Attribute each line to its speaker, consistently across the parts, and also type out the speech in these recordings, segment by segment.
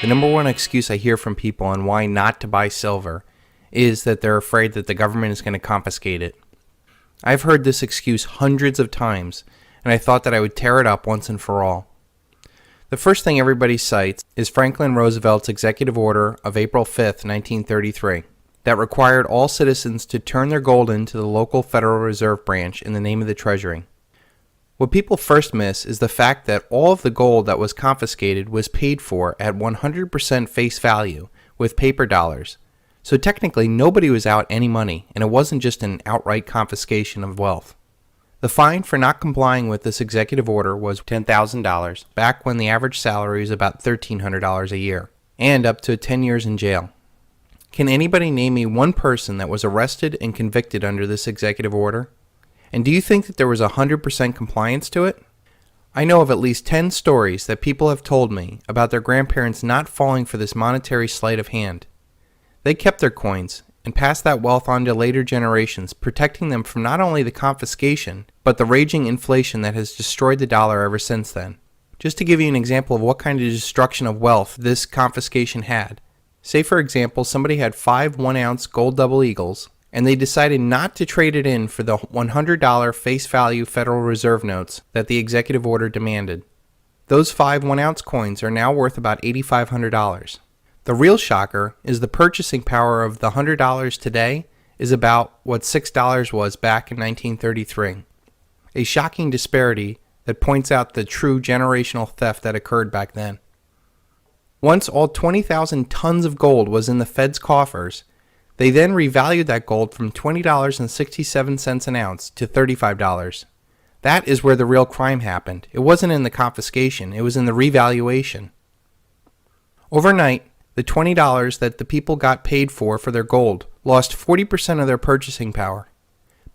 Speaker 1: The number one excuse I hear from people on why not to buy silver is that they're afraid that the government is going to confiscate it. I've heard this excuse hundreds of times, and I thought that I would tear it up once and for all. The first thing everybody cites is Franklin Roosevelt's executive order of April 5th, 1933, that required all citizens to turn their gold into the local Federal Reserve Branch in the name of the Treasury. What people first miss is the fact that all of the gold that was confiscated was paid for at 100% face value with paper dollars. So technically nobody was out any money, and it wasn't just an outright confiscation of wealth. The fine for not complying with this executive order was $10,000, back when the average salary was about $1,300 a year, and up to 10 years in jail. Can anybody name me one person that was arrested and convicted under this executive order? And do you think that there was 100% compliance to it? I know of at least 10 stories that people have told me about their grandparents not falling for this monetary sleight of hand. They kept their coins and passed that wealth on to later generations, protecting them from not only the confiscation, but the raging inflation that has destroyed the dollar ever since then. Just to give you an example of what kind of destruction of wealth this confiscation had. Say for example, somebody had 5 1-ounce gold double eagles, and they decided not to trade it in for the $100 face value Federal Reserve notes that the executive order demanded. Those 5 1-ounce coins are now worth about $8,500. The real shocker is the purchasing power of the $100 today is about what $6 was back in 1933. A shocking disparity that points out the true generational theft that occurred back then. Once all 20,000 tons of gold was in the Fed's coffers, they then revalued that gold from $20.67 an ounce to $35. That is where the real crime happened. It wasn't in the confiscation, it was in the revaluation. Overnight, the $20 that the people got paid for their gold lost 40% of their purchasing power.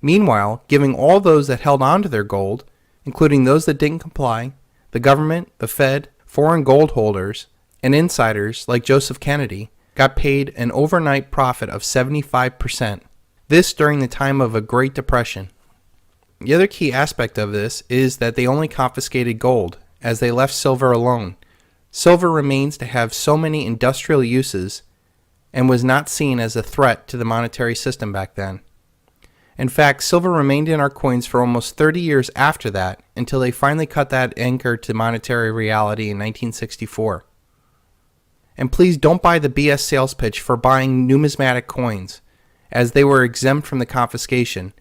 Speaker 1: Meanwhile, giving all those that held on to their gold, including those that didn't comply, the government, the Fed, foreign gold holders, and insiders like Joseph Kennedy, got paid an overnight profit of 75%. This during the time of a Great Depression. The other key aspect of this is that they only confiscated gold, as they left silver alone. Silver remains to have so many industrial uses and was not seen as a threat to the monetary system back then. In fact, silver remained in our coins for almost 30 years after that, until they finally cut that anchor to monetary reality in 1964. And please don't buy the BS sales pitch for buying numismatic coins, as they were exempt from the confiscation.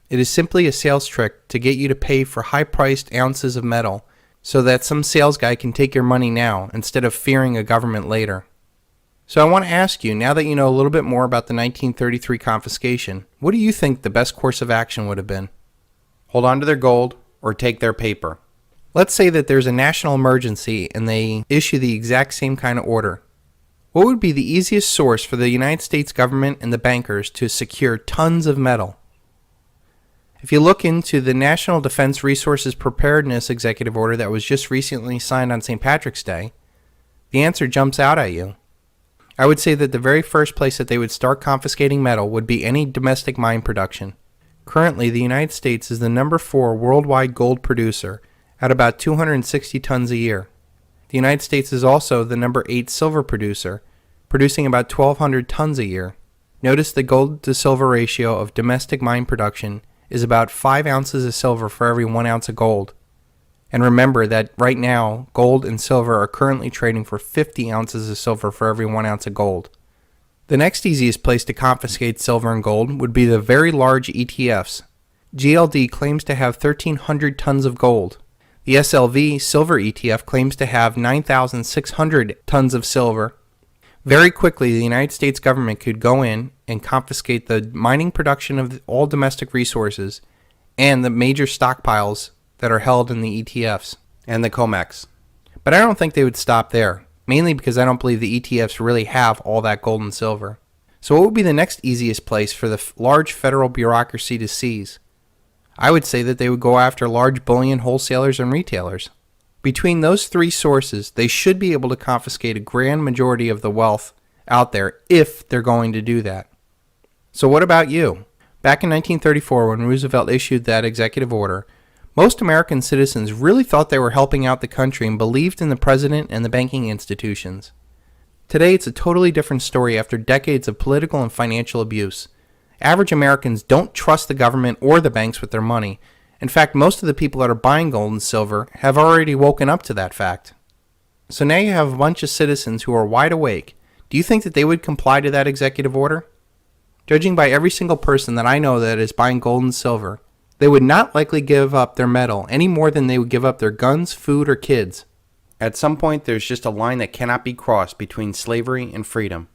Speaker 1: It is simply a sales trick to get you to pay for high-priced ounces of metal so that some sales guy can take your money now instead of fearing a government later. So I want to ask you, now that you know a little bit more about the 1933 confiscation, what do you think the best course of action would have been? Hold on to their gold or take their paper? Let's say that there's a national emergency and they issue the exact same kind of order. What would be the easiest source for the United States government and the bankers to secure tons of metal? If you look into the National Defense Resources Preparedness Executive Order that was just recently signed on St. Patrick's Day, the answer jumps out at you. I would say that the very first place that they would start confiscating metal would be any domestic mine production. Currently, the United States is the number 4 worldwide gold producer at about 260 tons a year. The United States is also the number 8 silver producer, producing about 1,200 tons a year. Notice the gold to silver ratio of domestic mine production is about 5 ounces of silver for every 1 ounce of gold. And remember that right now, gold and silver are currently trading for 50 ounces of silver for every 1 ounce of gold. The next easiest place to confiscate silver and gold would be the very large ETFs. GLD claims to have 1,300 tons of gold. The SLV silver ETF claims to have 9,600 tons of silver. Very quickly, the United States government could go in and confiscate the mining production of all domestic resources and the major stockpiles that are held in the ETFs and the COMEX. But I don't think they would stop there, mainly because I don't believe the ETFs really have all that gold and silver. So what would be the next easiest place for the large federal bureaucracy to seize? I would say that they would go after large bullion wholesalers and retailers. Between those 3 sources, they should be able to confiscate a grand majority of the wealth out there if they're going to do that. So what about you? Back in 1934, when Roosevelt issued that executive order, most American citizens really thought they were helping out the country and believed in the president and the banking institutions. Today, it's a totally different story after decades of political and financial abuse. Average Americans don't trust the government or the banks with their money. In fact, most of the people that are buying gold and silver have already woken up to that fact. So now you have a bunch of citizens who are wide awake. Do you think that they would comply to that executive order? Judging by every single person that I know that is buying gold and silver, they would not likely give up their metal any more than they would give up their guns, food, or kids. At some point, there's just a line that cannot be crossed between slavery and freedom.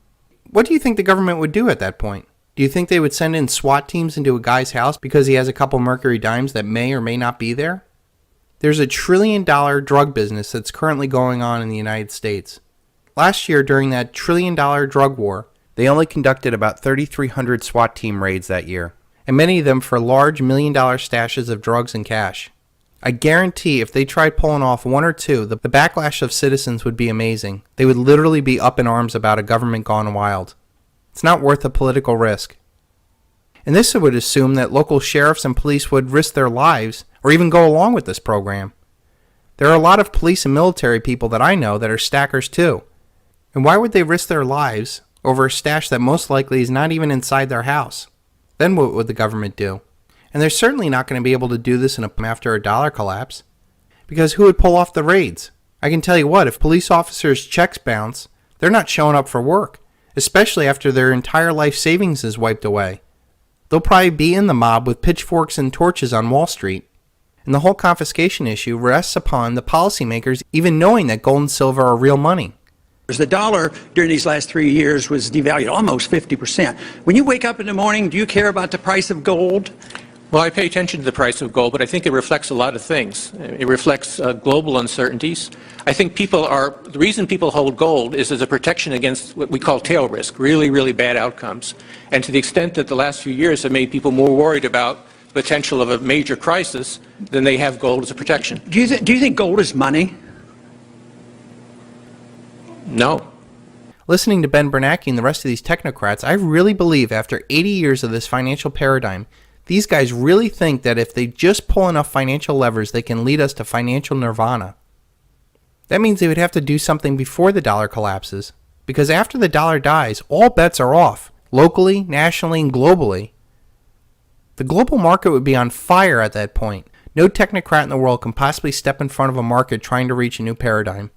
Speaker 1: What do you think the government would do at that point? Do you think they would send in SWAT teams into a guy's house because he has a couple Mercury dimes that may or may not be there? There's a $1 trillion drug business that's currently going on in the United States. Last year, during that $1 trillion drug war, they only conducted about 3,300 SWAT team raids that year, and many of them for large $1 million stashes of drugs and cash. I guarantee if they tried pulling off one or two, the backlash of citizens would be amazing. They would literally be up in arms about a government gone wild. It's not worth the political risk. And this would assume that local sheriffs and police would risk their lives or even go along with this program. There are a lot of police and military people that I know that are stackers too. And why would they risk their lives over a stash that most likely is not even inside their house? Then what would the government do? And they're certainly not going to be able to do this after a dollar collapse. Because who would pull off the raids? I can tell you what, if police officers' checks bounce, they're not showing up for work, especially after their entire life savings is wiped away. They'll probably be in the mob with pitchforks and torches on Wall Street. And the whole confiscation issue rests upon the policymakers even knowing that gold and silver are real money.
Speaker 2: The dollar during these last 3 years was devalued almost 50%. When you wake up in the morning, do you care about the price of gold?
Speaker 3: Well, I pay attention to the price of gold, but I think it reflects a lot of things. It reflects global uncertainties. I think the reason people hold gold is as a protection against what we call tail risk, really, really bad outcomes. And to the extent that the last few years have made people more worried about the potential of a major crisis, then they have gold as a protection.
Speaker 2: Do you think gold is money?
Speaker 3: No.
Speaker 1: Listening to Ben Bernanke and the rest of these technocrats, I really believe after 80 years of this financial paradigm, these guys really think that if they just pull enough financial levers, they can lead us to financial nirvana. That means they would have to do something before the dollar collapses, because after the dollar dies, all bets are off, locally, nationally, and globally. The global market would be on fire at that point. No technocrat in the world can possibly step in front of a market trying to reach a new paradigm.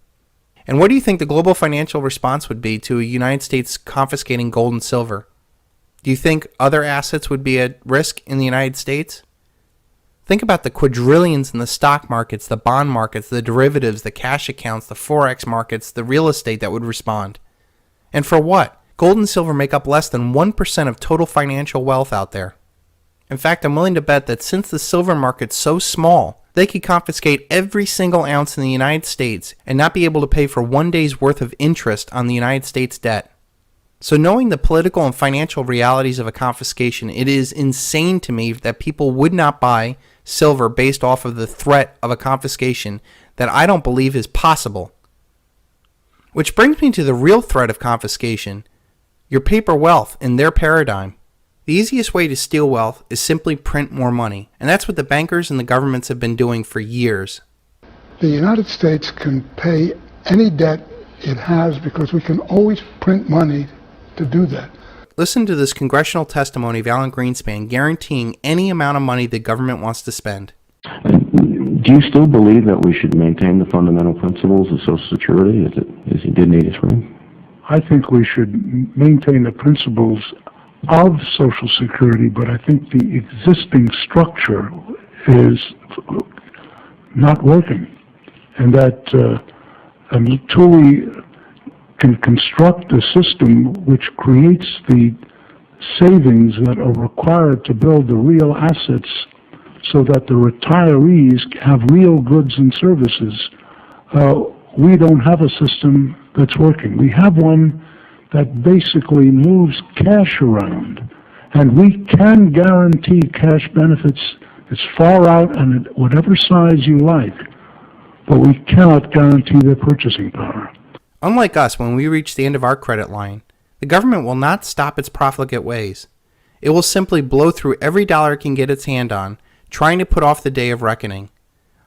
Speaker 1: And what do you think the global financial response would be to the United States confiscating gold and silver? Do you think other assets would be at risk in the United States? Think about the quadrillions in the stock markets, the bond markets, the derivatives, the cash accounts, the forex markets, the real estate that would respond. And for what? Gold and silver make up less than 1% of total financial wealth out there. In fact, I'm willing to bet that since the silver market's so small, they could confiscate every single ounce in the United States and not be able to pay for 1 day's worth of interest on the United States debt. So knowing the political and financial realities of a confiscation, it is insane to me that people would not buy silver based off of the threat of a confiscation that I don't believe is possible. Which brings me to the real threat of confiscation, your paper wealth in their paradigm. The easiest way to steal wealth is simply print more money, and that's what the bankers and the governments have been doing for years.
Speaker 4: The United States can pay any debt it has because we can always print money to do that.
Speaker 1: Listen to this congressional testimony of Alan Greenspan guaranteeing any amount of money the government wants to spend.
Speaker 5: Do you still believe that we should maintain the fundamental principles of Social Security as he did in 83?
Speaker 4: I think we should maintain the principles of Social Security, but I think the existing structure is not working, and that until we can construct a system which creates the savings that are required to build the real assets so that the retirees have real goods and services, we don't have a system that's working. We have one that basically moves cash around, and we can guarantee cash benefits as far out and at whatever size you like, but we cannot guarantee their purchasing power.
Speaker 1: Unlike us, when we reach the end of our credit line, the government will not stop its profligate ways. It will simply blow through every dollar it can get its hand on, trying to put off the day of reckoning.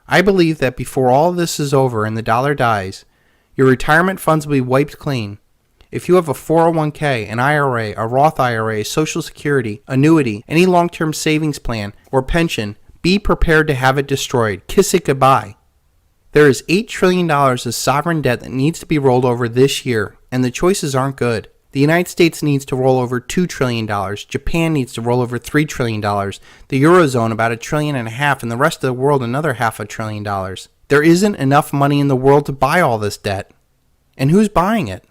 Speaker 1: I believe that before all this is over and the dollar dies, your retirement funds will be wiped clean, If you have a 401k, an IRA, a Roth IRA, Social Security, annuity, any long-term savings plan, or pension, be prepared to have it destroyed. Kiss it goodbye. There is $8 trillion of sovereign debt that needs to be rolled over this year, and the choices aren't good. The United States needs to roll over $2 trillion. Japan needs to roll over $3 trillion. The Eurozone about $1.5 trillion, and the rest of the world another $0.5 trillion. There isn't enough money in the world to buy all this debt. And who's buying it?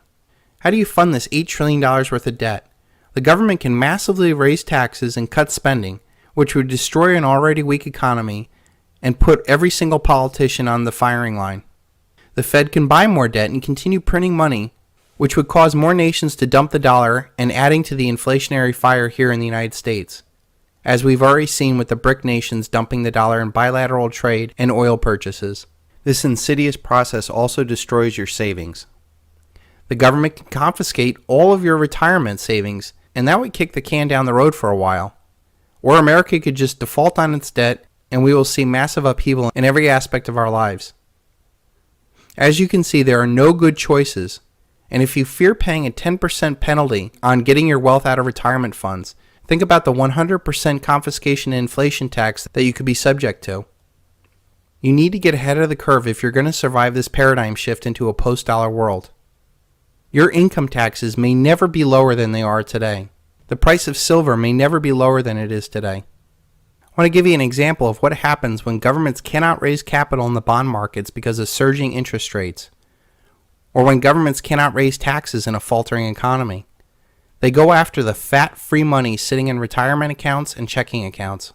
Speaker 1: How do you fund this $8 trillion worth of debt? The government can massively raise taxes and cut spending, which would destroy an already weak economy and put every single politician on the firing line. The Fed can buy more debt and continue printing money, which would cause more nations to dump the dollar and adding to the inflationary fire here in the United States, as we've already seen with the BRIC nations dumping the dollar in bilateral trade and oil purchases. This insidious process also destroys your savings. The government can confiscate all of your retirement savings, and that would kick the can down the road for a while. Or America could just default on its debt, and we will see massive upheaval in every aspect of our lives. As you can see, there are no good choices. And if you fear paying a 10% penalty on getting your wealth out of retirement funds, think about the 100% confiscation and inflation tax that you could be subject to. You need to get ahead of the curve if you're going to survive this paradigm shift into a post-dollar world. Your income taxes may never be lower than they are today. The price of silver may never be lower than it is today. I want to give you an example of what happens when governments cannot raise capital in the bond markets because of surging interest rates, or when governments cannot raise taxes in a faltering economy. They go after the fat free money sitting in retirement accounts and checking accounts.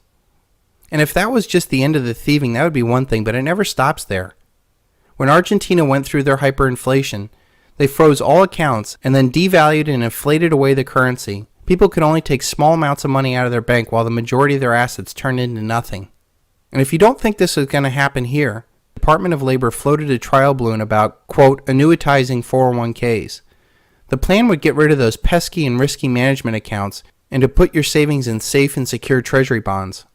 Speaker 1: And if that was just the end of the thieving, that would be one thing, but it never stops there. When Argentina went through their hyperinflation, they froze all accounts and then devalued and inflated away the currency. People could only take small amounts of money out of their bank while the majority of their assets turned into nothing. And if you don't think this is going to happen here, the Department of Labor floated a trial balloon about, quote, annuitizing 401ks. The plan would get rid of those pesky and risky management accounts and to put your savings in safe and secure treasury bonds.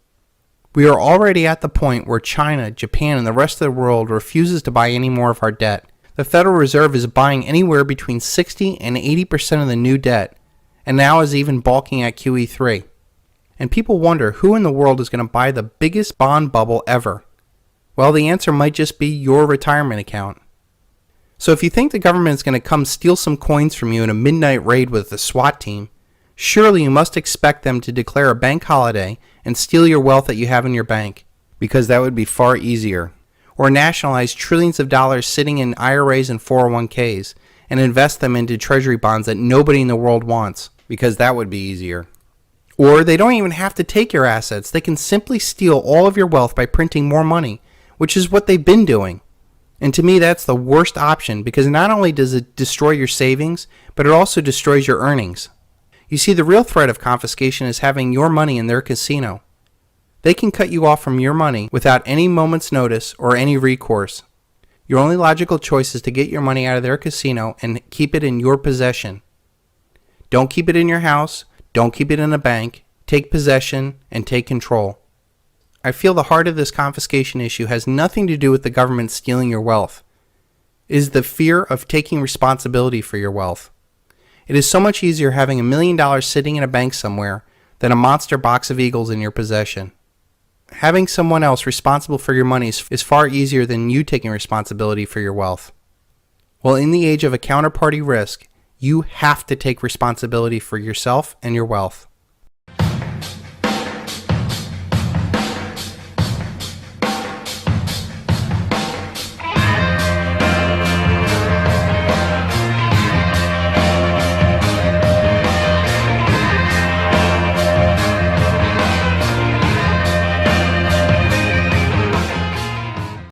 Speaker 1: We are already at the point where China, Japan, and the rest of the world refuses to buy any more of our debt. The Federal Reserve is buying anywhere between 60 and 80% of the new debt, and now is even balking at QE3. And people wonder who in the world is going to buy the biggest bond bubble ever. Well, the answer might just be your retirement account. So if you think the government is going to come steal some coins from you in a midnight raid with the SWAT team, surely you must expect them to declare a bank holiday and steal your wealth that you have in your bank, because that would be far easier. Or nationalize trillions of dollars sitting in IRAs and 401ks and invest them into treasury bonds that nobody in the world wants, because that would be easier. Or they don't even have to take your assets. They can simply steal all of your wealth by printing more money, which is what they've been doing. And to me, that's the worst option, because not only does it destroy your savings, but it also destroys your earnings. You see, the real threat of confiscation is having your money in their casino. They can cut you off from your money without any moment's notice or any recourse. Your only logical choice is to get your money out of their casino and keep it in your possession. Don't keep it in your house. Don't keep it in a bank. Take possession and take control. I feel the heart of this confiscation issue has nothing to do with the government stealing your wealth. It is the fear of taking responsibility for your wealth. It is so much easier having $1 million sitting in a bank somewhere than a monster box of Eagles in your possession. Having someone else responsible for your money is far easier than you taking responsibility for your wealth. Well, in the age of a counterparty risk, you have to take responsibility for yourself and your wealth.